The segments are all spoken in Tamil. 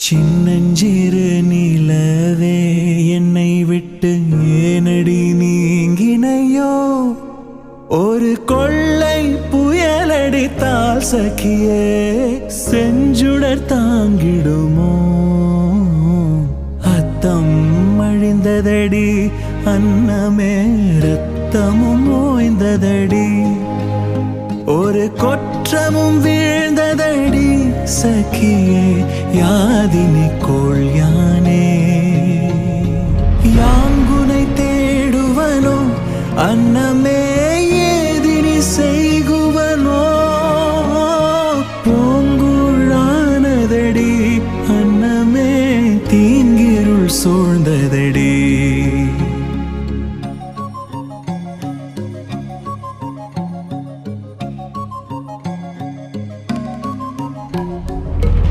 சின்னஞ்சிறு நிலவே என்னை விட்டு ஏனடி நீங்கினையோ ஒரு கொள்ளை புயலடித்தால் சகியே செஞ்சுடர் தாங்கிடுமோ அத்தம் அழிந்ததடி அன்னமே ரத்தமும் ஓய்ந்ததடி ஒரு கொற்றமும் வீழ்ந்ததடி சகியே யாதினி கோள் யானே யாங்குனை தேடுவனோ அன்னமே ஏதினி செய்குவனோ பூங்குழானதடி அன்னமே தீங்கிருள் சூழ்ந்ததடி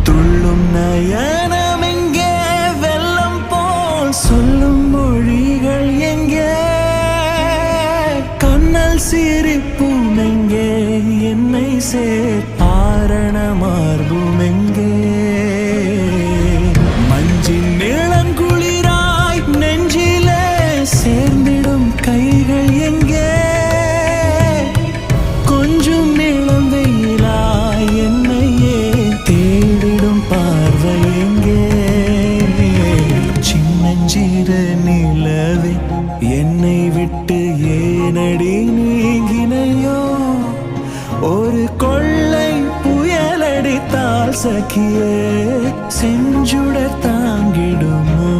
துள்ளும் நயனம் எங்கே வெள்ளம் போல் சொல்லும் மொழிகள் எங்கே கண்ணல் சிரிப்பும் எங்கே என்னை ஆரண மார்பும் எங்கே மஞ்சின் நிழங்குளிராய் நெஞ்சிலே சேர்ந்திடும் கைகள் எங்கே கொஞ்சம் நிலம் வெயிலாய் என்னையே தேடிடும் பார்வை எங்கே சின்னஞ்சிறு நிலவே என்னை விட்டு ஏனடி நீங்கினையோ ஒரு கொள்ளை புயலடித்தால் சகியே செஞ்சுடர் தாங்கிடுமோ